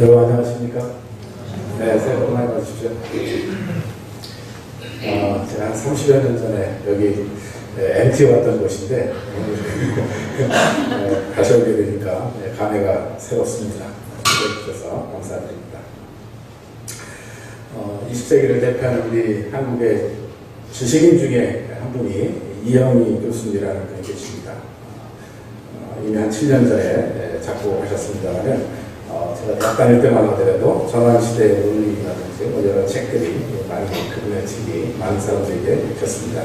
여러분 안녕하십니까? 네, 새해 복 많이 받으십시오. 제가 한 30여 년 전에 여기 MT 왔던 곳인데 다시 오게 되니까 감회가 새롭습니다. 기대해 주셔서 감사드립니다. 20세기를 대표하는 우리 한국의 지식인 중에 한 분이 이영희 교수님이라는 분이 계십니다. 이미 한 7년 전에 작곡하셨습니다만 제가 대학 다닐 때만 하더라도 전환시대의 논리라든지 여러 책들이 많이 그분의 책이 많은 사람들에게 읽혔습니다.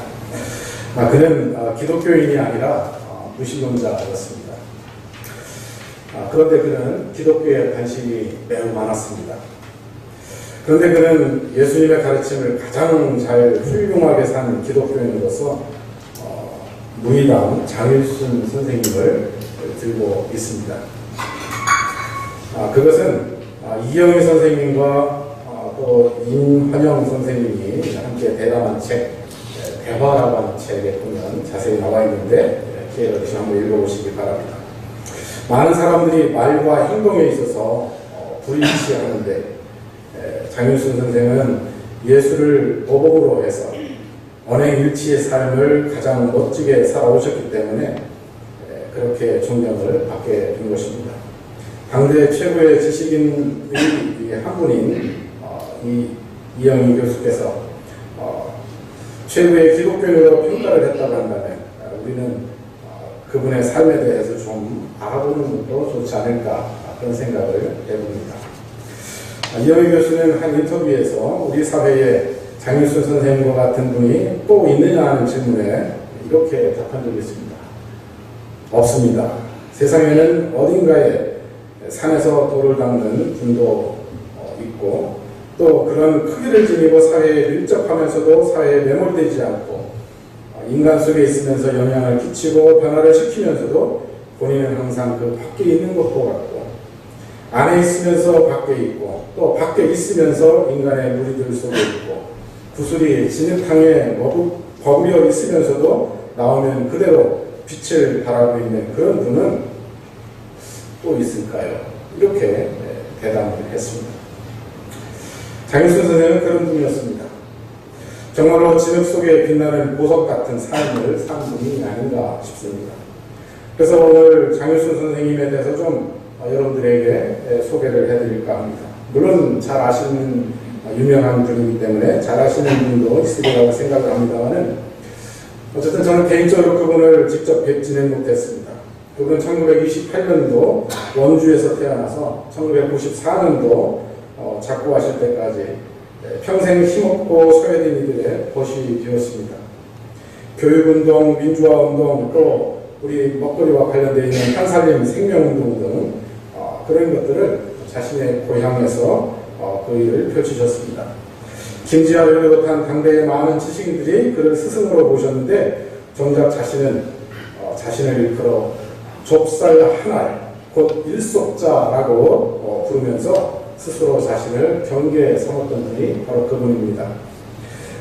그는 기독교인이 아니라 무신론자였습니다. 그런데 그는 기독교에 관심이 매우 많았습니다. 그런데 그는 예수님의 가르침을 가장 잘 훌륭하게 산 기독교인으로서 무의당 장일순 선생님을 들고 있습니다. 그것은 이영희 선생님과 또 임환영 선생님이 함께 대담한 책, 대화라고 하는 책에 보면 자세히 나와 있는데 기회가 되시면 한번 읽어보시기 바랍니다. 많은 사람들이 말과 행동에 있어서 불일치하는데 장일순 선생은 예수를 모범으로 해서 언행일치의 삶을 가장 멋지게 살아오셨기 때문에 그렇게 존경을 받게 된 것입니다. 당대 최고의 지식인의 한 분인 이영희 교수께서 최고의 기독교인으로 평가를 했다고 한다면 우리는 그분의 삶에 대해서 좀 알아보는 것도 좋지 않을까 그런 생각을 해봅니다. 이영희 교수는 한 인터뷰에서 우리 사회에 장일순 선생님과 같은 분이 또 있느냐 하는 질문에 이렇게 답한 적이 있습니다. 없습니다. 세상에는 어딘가에 산에서 돌을 닦는 분도 있고 또 그런 크기를 지니고 사회에 밀접하면서도 사회에 매몰되지 않고 인간 속에 있으면서 영향을 끼치고 변화를 시키면서도 본인은 항상 그 밖에 있는 것과 같고 안에 있으면서 밖에 있고 또 밖에 있으면서 인간의 무리들 속에 있고 구슬이 진흙탕에 버무려 있으면서도 나오면 그대로 빛을 바라고 있는 그런 분은 또 있을까요? 이렇게 대답을 했습니다. 장일순 선생은 그런 분이었습니다. 정말로 진흙 속에 빛나는 보석 같은 삶을 산 분이 아닌가 싶습니다. 그래서 오늘 장일순 선생님에 대해서 좀 여러분들에게 소개를 해드릴까 합니다. 물론 잘 아시는 유명한 분이기 때문에 잘 아시는 분도 있으리라고 생각을 합니다만은 어쨌든 저는 개인적으로 그분을 직접 뵙지는 못했습니다. 그분은 1928년도 원주에서 태어나서 1994년도 작고하실 때까지 평생 힘없고 소외된 이들의 벗이 되었습니다. 교육운동, 민주화운동, 또 우리 먹거리와 관련되어 있는 한살림 생명운동 등 그런 것들을 자신의 고향에서 그 일을 펼치셨습니다. 김지아를 비롯한 당대의 많은 지식인들이 그를 스승으로 모셨는데 정작 자신은 자신을 일컬어 좁쌀 한알, 곧 일속자라고 부르면서 스스로 자신을 경계에 삼았던 분이 바로 그분입니다.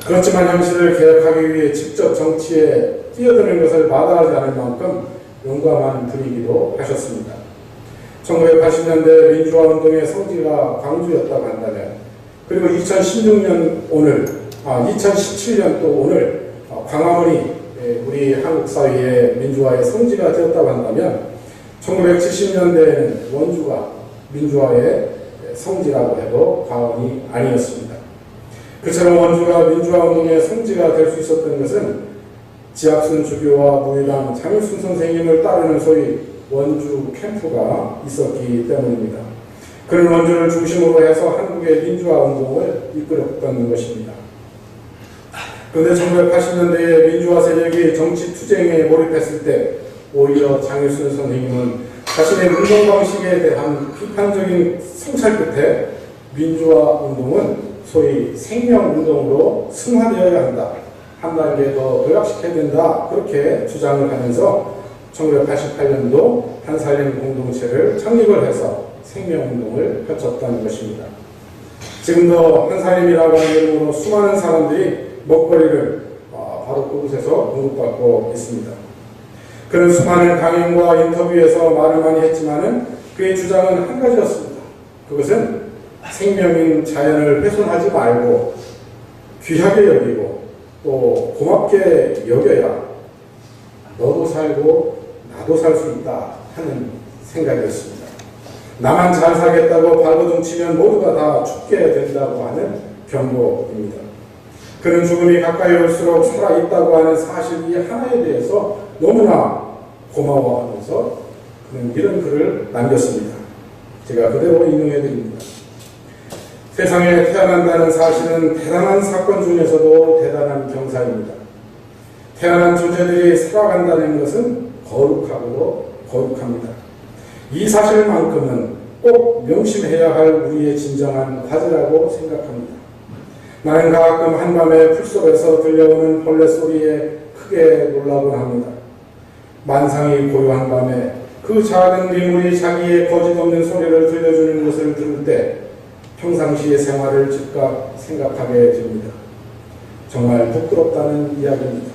그렇지만 현실을 개혁하기 위해 직접 정치에 뛰어드는 것을 마다하지 않을 만큼 용감한 분이기도 하셨습니다. 1980년대 민주화운동의 성지가 광주였다고 한다면 그리고 2016년 오늘, 2017년 또 오늘 광화문이 우리 한국 사회의 민주화의 성지가 되었다고 한다면 1970년대에는 원주가 민주화의 성지라고 해도 과언이 아니었습니다. 그처럼 원주가 민주화운동의 성지가 될 수 있었던 것은 지학순 주교와 무의당 장일순 선생님을 따르는 소위 원주 캠프가 있었기 때문입니다. 그런 원주를 중심으로 해서 한국의 민주화운동을 이끌었던 것입니다. 그런데 1980년대에 민주화 세력이 정치 투쟁에 몰입했을 때 오히려 장일순 선생님은 자신의 운동 방식에 대한 비판적인 성찰 끝에 민주화 운동은 소위 생명운동으로 승화되어야 한다. 한 단계 더 도약시켜야 된다. 그렇게 주장을 하면서 1988년도 한살림 공동체를 창립을 해서 생명운동을 펼쳤던 것입니다. 지금도 한살림이라고 하는 이름으로 수많은 사람들이 먹거리를 바로 그곳에서 공급받고 있습니다. 그는 수많은 강연과 인터뷰에서 말을 많이 했지만은 그의 주장은 한 가지였습니다. 그것은 생명인 자연을 훼손하지 말고 귀하게 여기고 또 고맙게 여겨야 너도 살고 나도 살 수 있다 하는 생각이었습니다. 나만 잘 살겠다고 발버둥 치면 모두가 다 죽게 된다고 하는 경고입니다. 그는 죽음이 가까이 올수록 살아있다고 하는 사실 이 하나에 대해서 너무나 고마워하면서 그는 이런 글을 남겼습니다. 제가 그대로 인용해 드립니다. 세상에 태어난다는 사실은 대단한 사건 중에서도 대단한 경사입니다. 태어난 존재들이 살아간다는 것은 거룩하고도 거룩합니다. 이 사실만큼은 꼭 명심해야 할 우리의 진정한 과제라고 생각합니다. 나는 가끔 한밤에 풀숲에서 들려오는 벌레 소리에 크게 놀라곤 합니다. 만상이 고요한 밤에 그 작은 미물이 자기의 거짓없는 소리를 들려주는 것을 들을 때 평상시의 생활을 즉각 생각하게 됩니다. 정말 부끄럽다는 이야기입니다.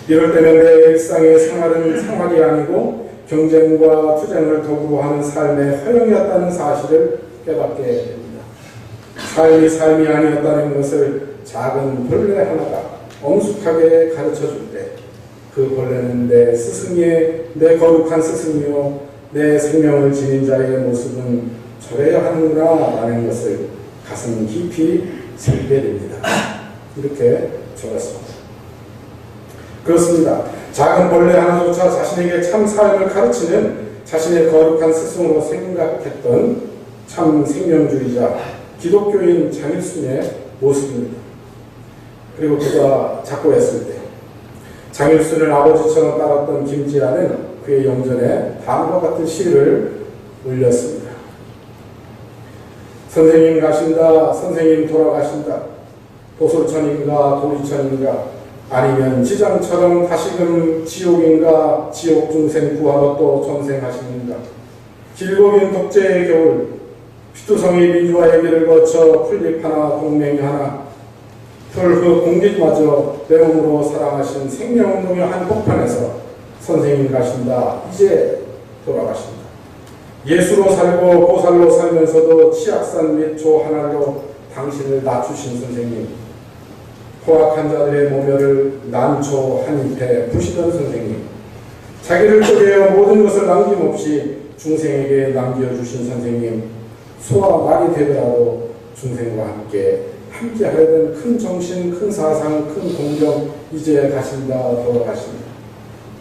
이럴 때는 내 일상의 생활은 생활이 아니고 경쟁과 투쟁을 도구로 하는 삶의 허용이었다는 사실을 깨닫게 됩니다. 삶이 아니었다는 것을 작은 벌레 하나가 엄숙하게 가르쳐줄 때 그 벌레는 내 스승의, 내 거룩한 스승이요 내 생명을 지닌 자의 모습은 저래야 하는구나 라는 것을 가슴 깊이 새기게 됩니다. 이렇게 적었습니다. 그렇습니다. 작은 벌레 하나조차 자신에게 참 삶을 가르치는 자신의 거룩한 스승으로 생각했던 참 생명주의자 기독교인 장일순의 모습입니다. 그리고 그가 작고했을 때 장일순을 아버지처럼 따랐던 김지아는 그의 영전에 다음과 같은 시를 올렸습니다. 선생님 가신다. 선생님 돌아가신다. 도솔천인가 도리천인가 아니면 지장처럼 다시금 지옥인가 지옥 중생 구하러 또 전생하시는가. 길고 긴 독재의 겨울 피투성이 민주화의 길을 거쳐 풀잎 하나 동맹이 하나 그 공기마저 내 몸으로 사랑하신 생명운동의 한 폭판에서 선생님 가신다. 이제 돌아가신다. 예수로 살고 보살로 살면서도 치악산 및 조 하나로 당신을 낮추신 선생님. 포악한 자들의 모멸을 난초 한 잎에 부시던 선생님. 자기를 쪼개어 모든 것을 남김없이 중생에게 남겨주신 선생님. 소와 말이 되더라도 중생과 함께 하려는 큰 정신, 큰 사상, 큰 공경, 이제 가신다, 돌아가신다.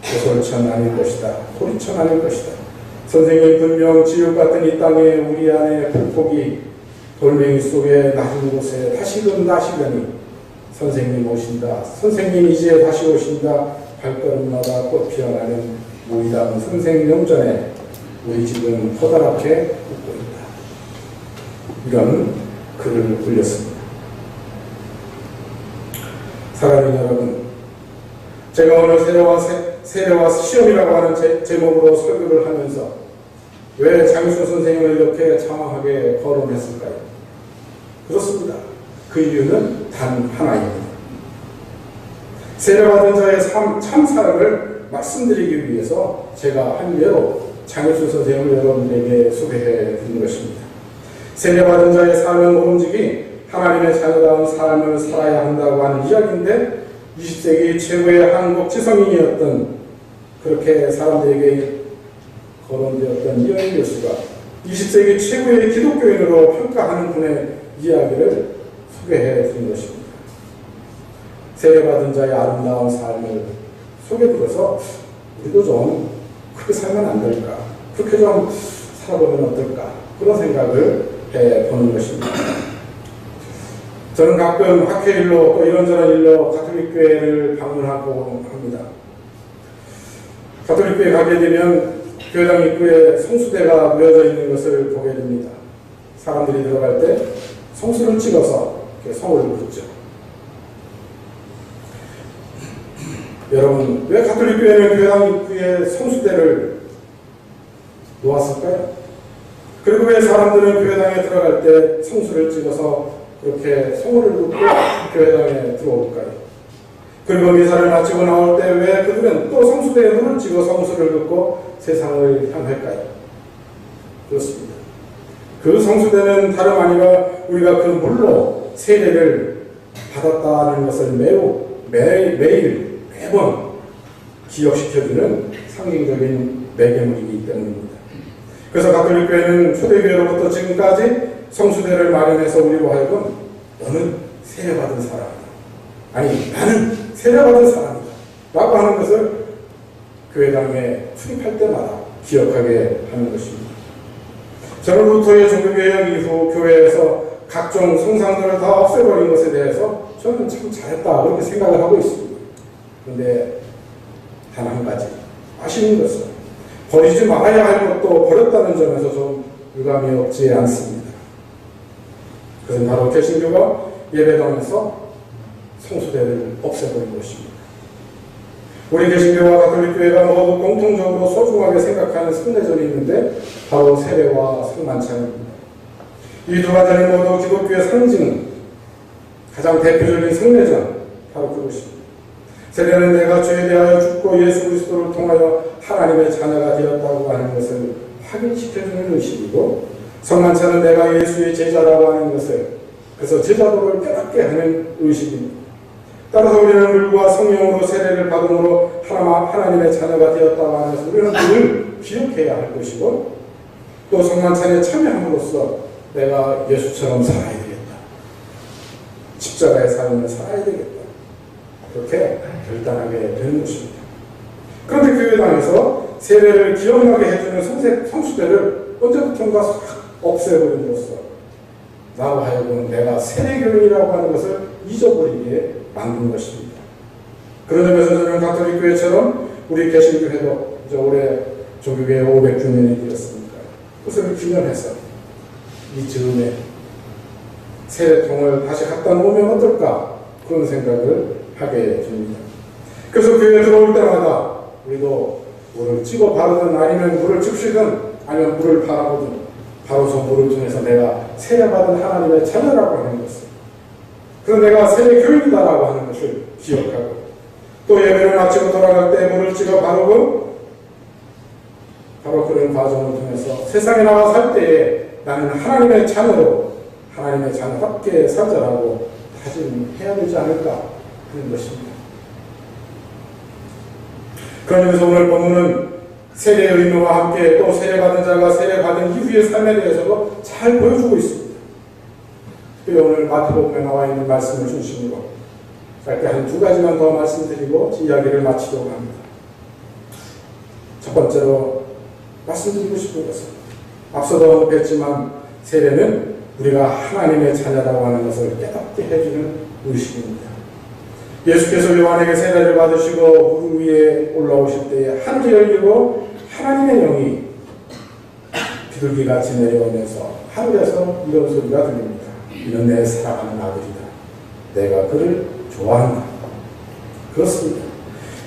도솔천 아닐 것이다. 도리천 아닐 것이다. 선생님 분명 지옥 같은 이 땅에 우리 안에 불폭이 돌멩이 속에 낮은 곳에 다시금 나시려니 선생님 오신다. 선생님 이제 다시 오신다. 발걸음마다 꽃 피어나는 우리다운 선생 영전에 우리 지금 커다랗게 웃고 있다. 이런 글을 올렸습니다. 사랑하는 여러분, 제가 오늘 세례와 시험이라고 하는 제목으로 설교를 하면서 왜 장일순 선생님을 이렇게 장황하게 거론했을까요? 그렇습니다. 그 이유는 단 하나입니다. 세례받은 자의 참 사랑을 말씀드리기 위해서 제가 한 예로 장일순 선생님을 여러분에게 소개해 드린 것입니다. 세례받은 자의 삶의 모범직이 하나님의 자녀다운 삶을 살아야 한다고 하는 이야기인데 20세기 최고의 한국 지성인이었던 그렇게 사람들에게 거론되었던 이영희 교수가 20세기 최고의 기독교인으로 평가하는 분의 이야기를 소개해 드린 것입니다. 세례받은 자의 아름다운 삶을 소개드려서 우리도 좀 그렇게 살면 안 될까? 그렇게 좀 살아보면 어떨까? 그런 생각을 해보는 것입니다. 저는 가끔 학회일로 또 이런저런 일로 가톨릭 교회를 방문하고 합니다. 가톨릭 교회 가게 되면 교회당 입구에 성수대가 놓여져 있는 것을 보게 됩니다. 사람들이 들어갈 때 성수를 찍어서 이렇게 성을 긋죠. 여러분, 왜 가톨릭 교회는 교회당 입구에 성수대를 놓았을까요? 그리고 왜 사람들은 교회당에 들어갈 때 성수를 찍어서 그렇게 성호를 긋고 교회당에 들어올까요? 그리고 미사를 마치고 나올 때 왜 그들은 또 성수대에 눈을 찍어 성수를 긋고 세상을 향할까요? 그렇습니다. 그 성수대는 다름 아니라 우리가 그 물로 세례를 받았다는 것을 매번 기억시켜주는 상징적인 매개물이기 때문입니다. 그래서 가톨릭 교회는 초대교회로부터 지금까지 성수대를 마련해서 우리로 하여금 너는 세례받은 사람이다. 아니 나는 세례받은 사람이다. 라고 하는 것을 교회당에 출입할 때마다 기억하게 하는 것입니다. 저는 루터의 종교개혁 이후 교회에서 각종 성상들을 다 없애버린 것에 대해서 저는 참 잘했다 그렇게 생각을 하고 있습니다. 그런데 단 한 가지 아쉬운 것은 버리지 말아야 할 것도 버렸다는 점에서 좀 유감이 없지 않습니다. 그것은 바로 개신교가 예배당에서 성수대를 없애버린 것입니다. 우리 개신교와 가톨릭교회가 모두 공통적으로 소중하게 생각하는 성례전이 있는데 바로 세례와 성만찬입니다. 이 두 가지는 모두 기독교의 상징, 가장 대표적인 성례전, 바로 그것입니다. 세례는 내가 죄에 대하여 죽고 예수 그리스도를 통하여 하나님의 자녀가 되었다고 하는 것을 확인시켜주는 의식이고, 성만찬은 내가 예수의 제자라고 하는 것을, 그래서 제자도를 깨닫게 하는 의식입니다. 따라서 우리는 물과 성령으로 세례를 받음으로 하나님의 자녀가 되었다고 하는 것을 우리는 늘 기억해야 할 것이고, 또 성만찬에 참여함으로써 내가 예수처럼 살아야 되겠다. 십자가의 삶을 살아야 되겠다. 그렇게 결단하게 되는 것입니다. 그런데 교회당에서 세례를 기억나게 해주는 성수대를 언제부턴가 싹 없애버림으로써 나로 하여금 내가 세례교인이라고 하는 것을 잊어버리게 만든 것입니다. 그런 점에서 저는 가톨릭 교회처럼 우리 개신교회도 이제 올해 조교회 500주년이 되었으니까 그것을 기념해서 이 즈음에 세례통을 다시 갖다 놓으면 어떨까 그런 생각을 하게 됩니다. 그래서 교회에 들어올 때마다 우리도 물을 찍어 바르든 아니면 물을 즉시든 아니면 물을 바라보든 바로 저 물을 통해서 내가 세례받은 하나님의 자녀라고 하는 것을, 그래서 내가 세례교인이다라고 하는 것을 기억하고, 또 예배를 마치고 돌아갈 때 물을 찍어 바르고 바로 그런 과정을 통해서 세상에 나와 살 때에 나는 하나님의 자녀로 하나님의 자녀답게 살자라고 다짐해야 되지 않을까 하는 것입니다. 그런 점에서 오늘 본문은 세례의 의미와 함께 또 세례받은 자가 세례받은 이후의 삶에 대해서도 잘 보여주고 있습니다. 특별히 오늘 마태복음에 나와 있는 말씀을 중심으로 짧게 한 두 가지만 더 말씀드리고 이야기를 마치려고 합니다. 첫 번째로 말씀드리고 싶은 것은 앞서도 언급했지만 세례는 우리가 하나님의 자녀라고 하는 것을 깨닫게 해주는 의식입니다. 예수께서 요한에게 세례를 받으시고 물 위에 올라오실 때에 하늘이 열리고 하나님의 영이 비둘기같이 내려오면서 하늘에서 이런 소리가 들립니다. 이는 내 사랑하는 아들이다. 내가 그를 좋아한다. 그렇습니다.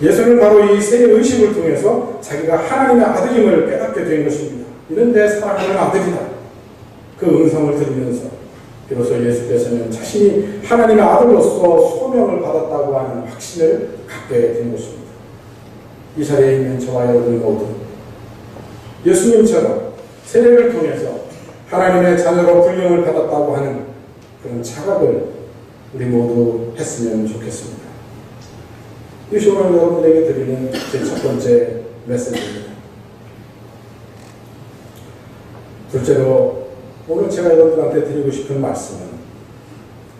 예수는 바로 이 세례 의식을 통해서 자기가 하나님의 아들임을 깨닫게 된 것입니다. 이는 내 사랑하는 아들이다. 그 음성을 들으면서 비로소 예수께서는 자신이 하나님의 아들로서 소명을 받았다고 하는 확신을 갖게 된 것입니다. 이 자리에 있는 저와 여러분 모두 예수님처럼 세례를 통해서 하나님의 자녀로 불령을 받았다고 하는 그런 자각을 우리 모두 했으면 좋겠습니다. 이것이 오늘 여러분에게 드리는 제 첫 번째 메시지입니다. 둘째로 오늘 제가 여러분들한테 드리고 싶은 말씀은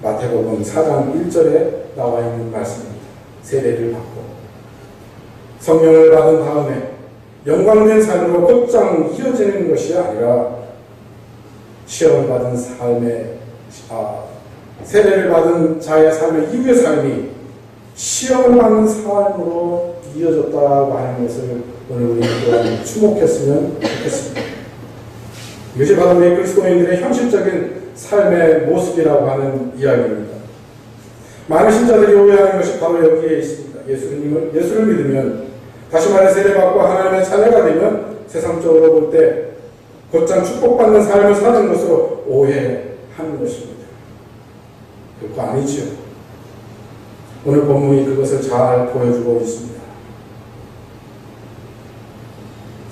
마태복음 4장 1절에 나와 있는 말씀입니다. 세례를 받고 성령을 받은 다음에 영광된 삶으로 곧장 이어지는 것이 아니라 시험을 받은 삶의 세례를 받은 자의 삶의 이후의 삶이 시험을 받는 삶으로 이어졌다고 하는 것을 오늘 우리 또한 주목했으면 좋겠습니다. 이것이 바로 우리 그리스도인들의 현실적인 삶의 모습이라고 하는 이야기입니다. 많은 신자들이 오해하는 것이 바로 여기에 있습니다. 예수를 믿으면, 다시 말해 세례받고 하나님의 자녀가 되면 세상적으로 볼 때 곧장 축복받는 삶을 사는 것으로 오해하는 것입니다. 그거 아니지요. 오늘 본문이 그것을 잘 보여주고 있습니다.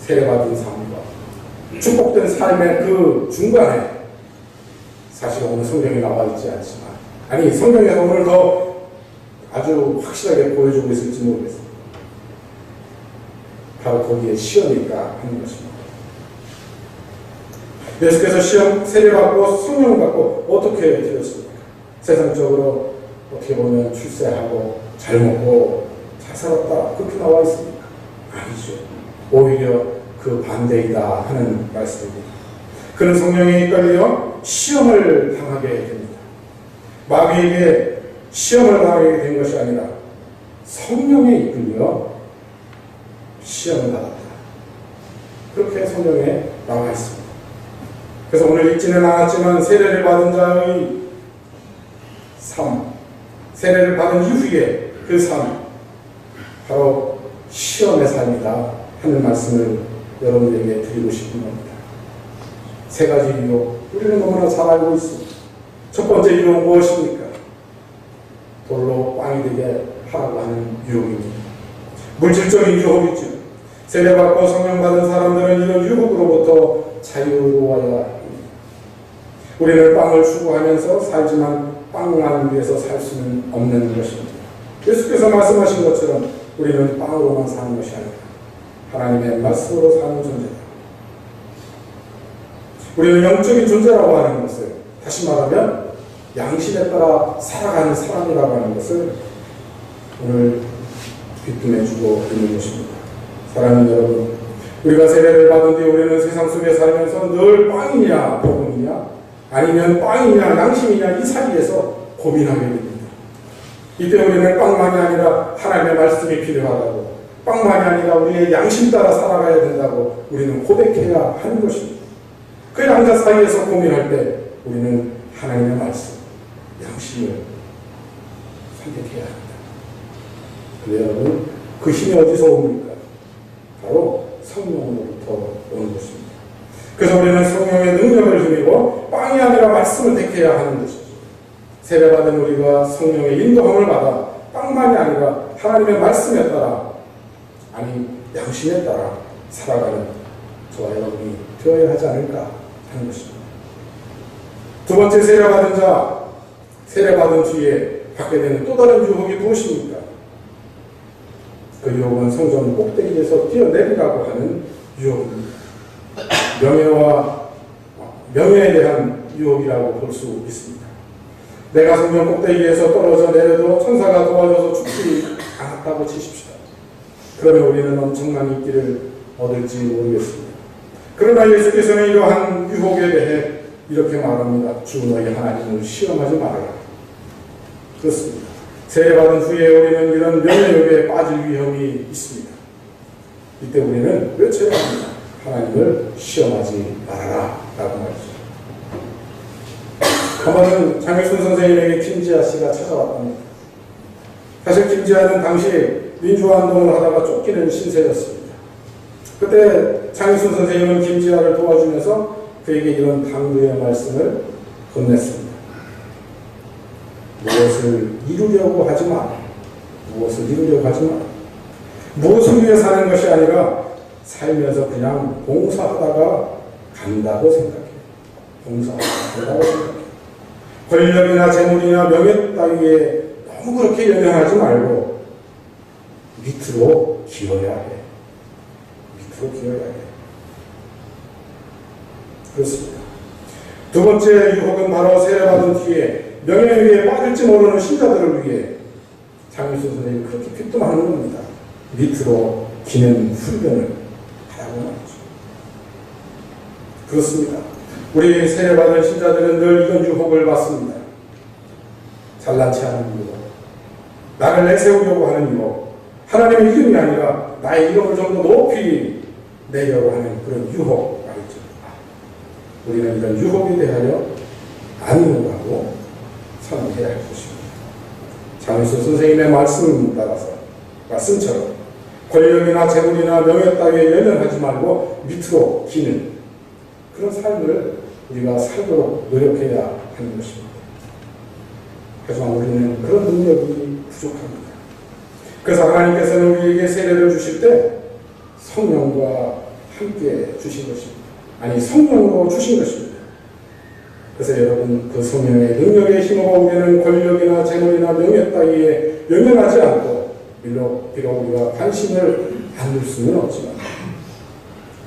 세례받은 삶과 축복된 삶의 그 중간에 사실 오늘 성경에 나와 있지 않지만, 아니 성경에서 오늘 더 아주 확실하게 보여주고 있을지 모르겠습니다. 바로 거기에 시험이니까 하는 것입니다. 예수께서 시험 세례받고 성령 받고 어떻게 되었습니까? 세상적으로 어떻게 보면 출세하고 잘 먹고 잘 살았다 그렇게 나와 있습니까? 아니죠. 오히려 그 반대이다 하는 말씀입니다. 그는 성령에 이끌려 시험을 당하게 됩니다. 마귀에게 시험을 당하게 된 것이 아니라 성령에 이끌려 시험을 받았다. 그렇게 성경에 나와 있습니다. 그래서 오늘 읽지는 않았지만 세례를 받은 자의 삶, 세례를 받은 이후에 그 삶, 바로 시험의 삶이다 하는 말씀을 여러분들에게 드리고 싶은 겁니다. 세 가지 유혹, 우리는 너무나 잘 알고 있습니다. 첫 번째 유혹은 무엇입니까? 돌로 빵이 되게 하라고 하는 유혹입니다. 물질적인 유혹이죠. 세례받고 성령받은 사람들은 이런 유혹으로부터 자유로워야 합니다. 우리는 빵을 추구하면서 살지만 빵만 위해서 살 수는 없는 것입니다. 예수께서 말씀하신 것처럼 우리는 빵으로만 사는 것이 아니라 하나님의 말씀으로 사는 존재다. 우리는 영적인 존재라고 하는 것을, 다시 말하면 양심에 따라 살아가는 사람이라고 하는 것을 오늘 귀뜸해주고 있는 것입니다. 사랑하는 여러분, 우리가 세례를 받은 뒤 우리는 세상 속에 살면서 늘 빵이냐 복음이냐 아니면 빵이냐 양심이냐 이 사이에서 고민하게 됩니다. 이때 우리는 빵만이 아니라 하나님의 말씀이 필요하다고, 빵만이 아니라 우리의 양심 따라 살아가야 된다고 우리는 고백해야 하는 것입니다. 그 양자 사이에서 고민할 때 우리는 하나님의 말씀, 양심을 선택해야 합니다. 그런데 여러분, 그 힘이 어디서 옵니까? 바로 성령으로부터 오는 것입니다. 그래서 우리는 성령의 능력을 힘입어 빵이 아니라 말씀을 택해야 하는 것이죠. 세례받은 우리가 성령의 인도함을 받아 빵만이 아니라 하나님의 말씀에 따라, 아니 양심에 따라 살아가는 저와 여러분이 되어야 하지 않을까 하는 것입니다. 두 번째, 세례받은 자, 세례받은 뒤에 받게 되는 또 다른 유혹이 무엇입니까? 그 유혹은 성전 꼭대기에서 뛰어내리라고 하는 유혹입니다. 명예에 대한 유혹이라고 볼 수 있습니다. 내가 성전 꼭대기에서 떨어져 내려도 천사가 도와줘서 죽지 않았다고 치십시다. 그러면 우리는 엄청난 인기를 얻을지 모르겠습니다. 그러나 예수께서는 이러한 유혹에 대해 이렇게 말합니다. 주 너희 하나님을 시험하지 말아라. 그렇습니다. 세례받은 후에 우리는 이런 명예욕에 빠질 위험이 있습니다. 이때 우리는 외쳐야 합니다. 하나님을 시험하지 말아라 라고 말이죠. 한 번은 장일순 선생님에게 김지아 씨가 찾아왔답니다. 사실 김지아는 당시 민주화운동을 하다가 쫓기는 신세였습니다. 그때 장일순 선생님은 김지아를 도와주면서 그에게 이런 당부의 말씀을 건넸습니다. 무엇을 이루려고 하지 마. 무엇을 이루려고 하지 마. 무엇을 위해 사는 것이 아니라 살면서 그냥 봉사하다가 간다고 생각해. 봉사하다가 간다고 생각해. 권력이나 재물이나 명예 따위에 너무 그렇게 연연하지 말고 밑으로 기어야 해. 밑으로 기어야 해. 그렇습니다. 두 번째 유혹은 바로 세례받은 뒤에 명예 위에 빠질지 모르는 신자들을 위해 장일순 선생님이 그렇게 귀뜸하는 겁니다. 밑으로 기는 훈련을 하라고 말이죠. 그렇습니다. 우리 세례받은 신자들은 늘 이런 유혹을 받습니다. 잘난치 않은 유혹, 나를 내세우려고 하는 유혹, 하나님의 이름이 아니라 나의 이름을 좀 더 높이 내려고 하는 그런 유혹 말이죠. 우리는 이런 유혹에 대하여 안 유혹하고 선언해야 할 것입니다. 장일순 선생님의 말씀 따라서, 말씀처럼 권력이나 재물이나 명예 따위에 연연하지 말고 밑으로 기는 그런 삶을 우리가 살도록 노력해야 하는 것입니다. 하지만 우리는 그런 능력이 부족합니다. 그래서 하나님께서는 우리에게 세례를 주실 때 성령과 함께 주신 것입니다. 아니 성령으로 주신 것입니다. 그래서 여러분 그 성령의 능력에 힘입어 우리는 권력이나 재물이나 명예 따위에 연연하지 않고 비록 우리가 관심을 안 둘 수는 없지만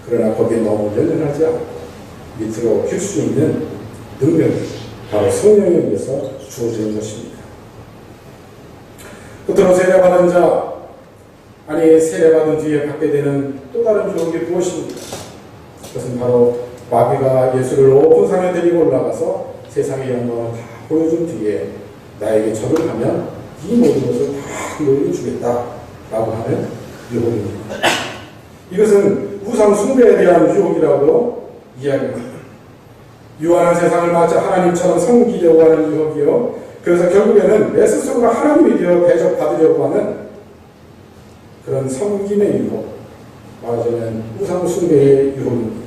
그러나 거기에 너무 연연하지 않고 밑으로 길 수 있는 능력이 바로 성령에 의해서 주어지는 것입니다. 끝으로 세례받은 자, 아니 세례받은 뒤에 받게 되는 또 다른 유혹이 무엇입니까? 그것은 바로 마귀가 예수를 높은 산에 데리고 올라가서 세상의 영광을 다 보여준 뒤에 나에게 절을 하면 이 모든 것을 다 너에게 주겠다라고 하는 유혹입니다. 이것은 우상 숭배에 대한 유혹이라고 이야기합니다. 유한한 세상을 마치 하나님처럼 섬기려고 하는 유혹이요. 그래서 결국에는 내 스스로가 하나님이 되어 대접받으려고 하는 그런 섬김의 유혹, 말하자면 우상 숭배의 유혹입니다.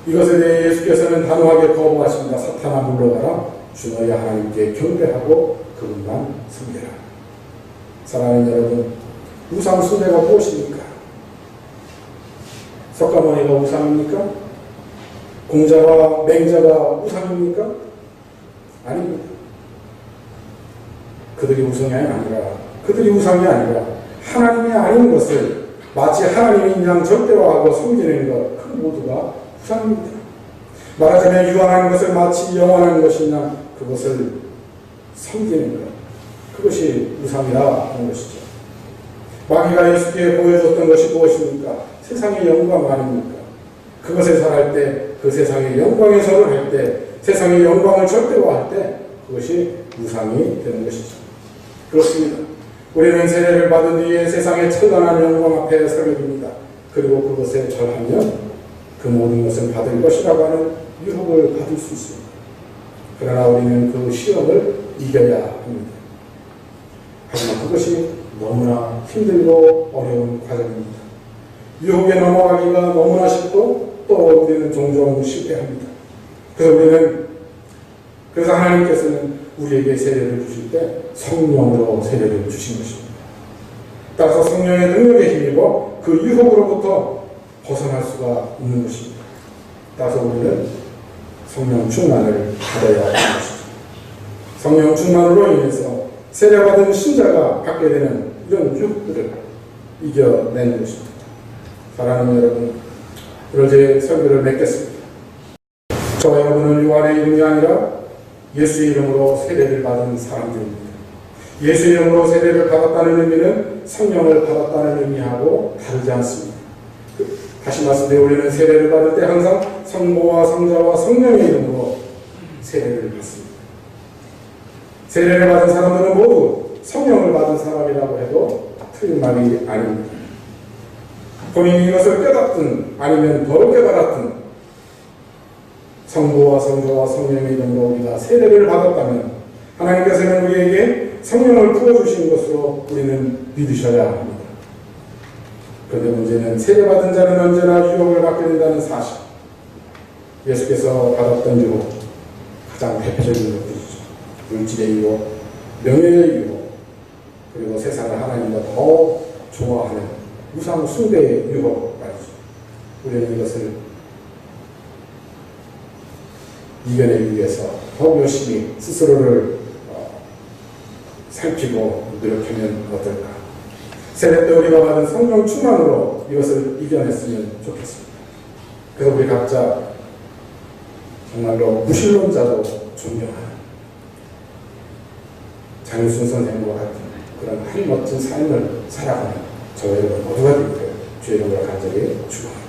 이것에 대해 예수께서는 단호하게 거부하십니다. 사탄아 물러가라. 주 너희 하나님께 경배하고 그분만 섬겨라. 사랑하는 여러분, 우상 숭배가 무엇입니까? 석가모니가 우상입니까? 공자와 맹자가 우상입니까? 아닙니다. 그들이 우상이 아니라 하나님이 아닌 것을 마치 하나님인 양 절대화하고 섬기는 것, 그 모두가 우상입니다. 말하자면 유한한 것을 마치 영원한 것이냐 그것을 섬기는 것, 그것이 우상이라 하는 것이죠. 마귀가 예수께 보여줬던 것이 무엇입니까? 세상의 영광 아닙니까? 그것에 살할 때, 그 세상의 영광에 절을 할 때, 세상의 영광을 절대화할 때 그것이 우상이 되는 것이죠. 그렇습니다. 우리는 세례를 받은 뒤에 세상의 찬란한 영광 앞에 서게 됩니다. 그리고 그것에 절하면 그 모든 것을 받을 것이라고 하는 유혹을 받을 수 있습니다. 그러나 우리는 그 시험을 이겨야 합니다. 하지만 그것이 너무나 힘들고 어려운 과정입니다. 유혹에 넘어가기가 너무나 쉽고 또 우리는 종종 실패합니다. 그래서 하나님께서는 우리에게 세례를 주실 때 성령으로 세례를 주신 것입니다. 따라서 성령의 능력에 힘입어 그 유혹으로부터 벗어날 수가 있는 것입니다. 따라서 우리는 성령 충만을 받아야 하는 것입니다. 성령 충만으로 인해서 세례받은 신자가 받게 되는 이런 유혹들을 이겨내는 것입니다. 사랑하는 여러분, 오늘 제 설교를 맺겠습니다. 저와 여러분은 요한의 이름이 아니라 예수의 이름으로 세례를 받은 사람들입니다. 예수의 이름으로 세례를 받았다는 의미는 성령을 받았다는 의미하고 다르지 않습니다. 다시 말씀드려 우리는 세례를 받을 때 항상 성부와 성자와 성령의 이름으로 세례를 받습니다. 세례를 받은 사람들은 모두 성령을 받은 사람이라고 해도 틀린 말이 아닙니다. 본인이 이것을 깨닫든 아니면 더 깨달았든 성부와 성자와 성령의 이름으로 우리가 세례를 받았다면 하나님께서는 우리에게 성령을 부어주신 것으로 우리는 믿으셔야 합니다. 그런데 문제는 세례받은 자는 언제나 유혹을 받게 된다는 사실. 예수께서 받았던 유혹, 가장 대표적인 것들이죠. 물질의 유혹, 명예의 유혹, 그리고 세상을 하나님과 더 좋아하는 우상 숭배의 유혹 말이죠. 우리는 이것을 이겨내기 위해서 더욱 열심히 스스로를 살피고 노력하면 어떨까. 세례 때 우리가 받은 성령 충만으로 이것을 이겨냈으면 좋겠습니다. 그래서 우리 각자 정말로 무신론자도 존경하는 장윤순 선생님과 같은 그런 한 멋진 삶을 살아가는 저와 여러분 모두가 되기를 주의 이름으로 간절히 축원합니다.